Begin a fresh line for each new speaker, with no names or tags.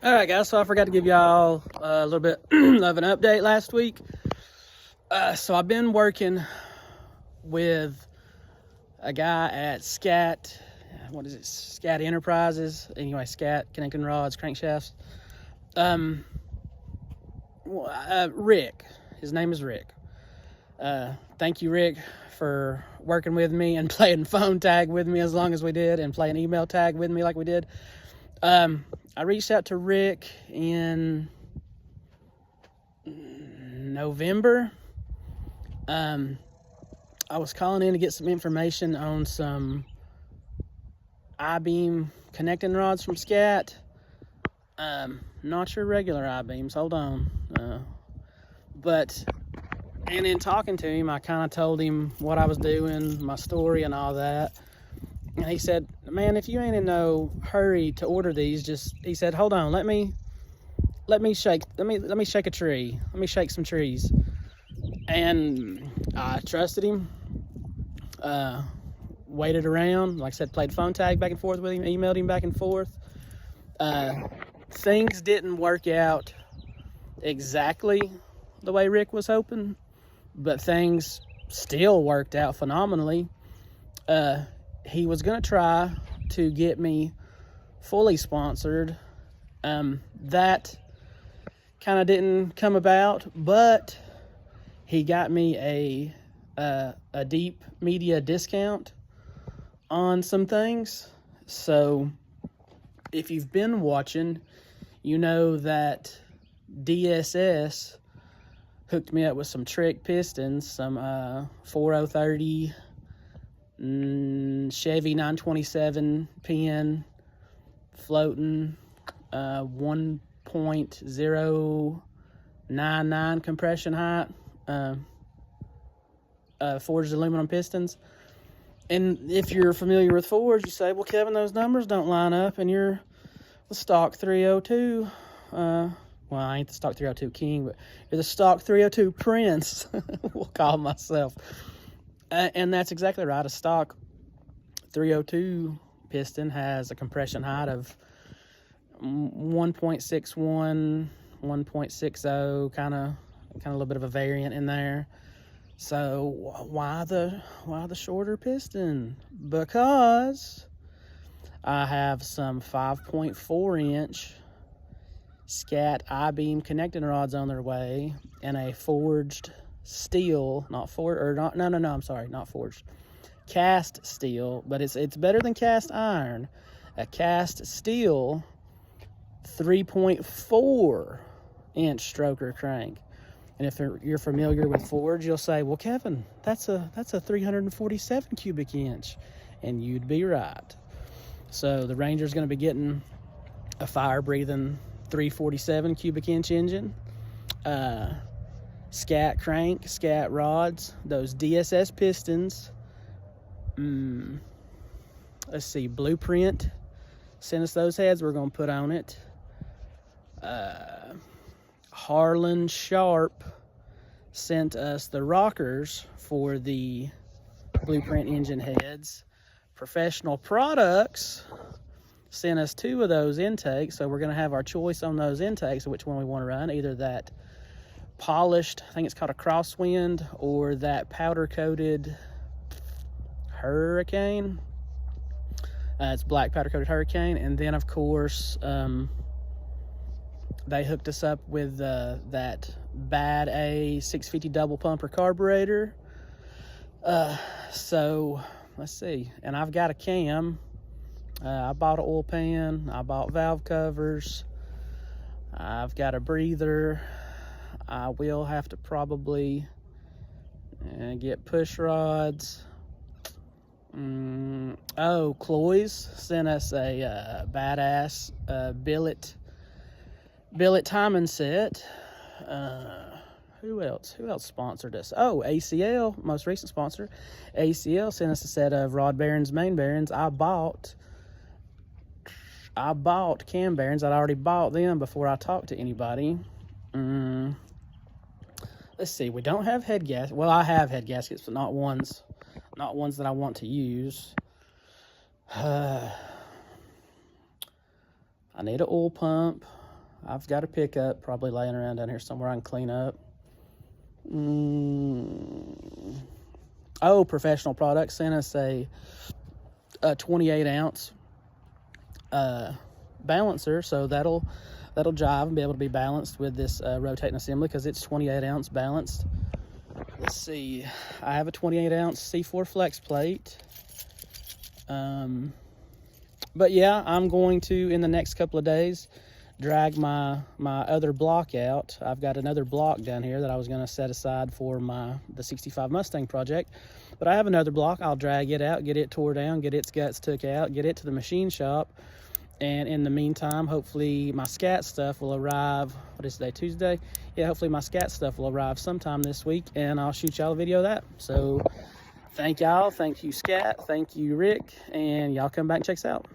All right, guys, so I forgot to give y'all a little bit of an update last week. So I've been working with a guy at Scat, Scat Enterprises. Anyway, Scat, connecting rods, crankshafts. Rick, his name is Rick. Thank you, Rick, for working with me and playing phone tag with me as long as we did and playing email tag with me like we did. I reached out to Rick in November. I was calling in to get some information on some I-beam connecting rods from Scat. Not your regular I-beams, hold on. And in talking to him, I kind of told him what I was doing, my story and all that. And he said, man, if you ain't in no hurry to order these, he said, hold on, let me shake a tree. Let me shake some trees. And I trusted him, waited around, like I said, played phone tag back and forth with him, emailed him back and forth. Things didn't work out exactly the way Rick was hoping, but things still worked out phenomenally. He was going to try to get me fully sponsored. That kind of didn't come about, but he got me a deep media discount on some things. So if you've been watching, you know that DSS hooked me up with some trick pistons, some 4030 Chevy 927 pin floating, 1.099 compression height, forged aluminum pistons. And if you're familiar with Forge, you say, well, Kevin, those numbers don't line up, and you're the stock 302. Well, I ain't the stock 302 king, but you're the stock 302 prince, we'll call myself. And that's exactly right. A stock 302 piston has a compression height of 1.61, 1.60, kind of a little bit of a variant in there. So why the shorter piston? Because I have some 5.4 inch Scat I-beam connecting rods on their way, and a forged steel, not forged, cast steel, but it's better than cast iron, a cast steel 3.4 inch stroker crank. And if you're familiar with Forge, you'll say, well, Kevin, that's a 347 cubic inch, and you'd be right. So the Ranger's going to be getting a fire-breathing 347 cubic inch engine, Scat crank, Scat rods, those DSS pistons. Let's see, Blueprint sent us those heads we're going to put on it. Harlan Sharp sent us the rockers for the Blueprint engine heads. Professional Products sent us 2 of those intakes, so we're going to have our choice on those intakes of which one we want to run, either that polished, I think it's called a Crosswind, or that powder-coated Hurricane. It's black powder-coated Hurricane. And then, of course, they hooked us up with that Bad A 650 double pumper carburetor. So, let's see. And I've got a cam. I bought an oil pan. I bought valve covers. I've got a breather. I will have to probably get push rods. Cloy's sent us a badass billet timing set. Who else sponsored us? Oh, ACL, most recent sponsor. ACL sent us a set of rod bearings, main bearings. I bought cam bearings. I'd already bought them before I talked to anybody. Let's see, we don't have head gaskets. Well, I have head gaskets, but not ones that I want to use. I need an oil pump. I've got a pickup probably laying around down here somewhere I can clean up. Oh, Professional Products sent us a 28 ounce balancer, so that'll jive and be able to be balanced with this rotating assembly because it's 28 ounce balanced. Let's see, I have a 28 ounce C4 flex plate. But yeah, I'm going to, in the next couple of days, drag my other block out. I've got another block down here that I was going to set aside for the 65 Mustang project. But I have another block. I'll drag it out, get it tore down, get its guts took out, get it to the machine shop. And in the meantime, hopefully my scat stuff will arrive. What is today, Tuesday? Yeah, hopefully my scat stuff will arrive sometime this week, and I'll shoot y'all a video of that. So thank y'all. Thank you, Scat. Thank you, Rick. And y'all come back and check us out.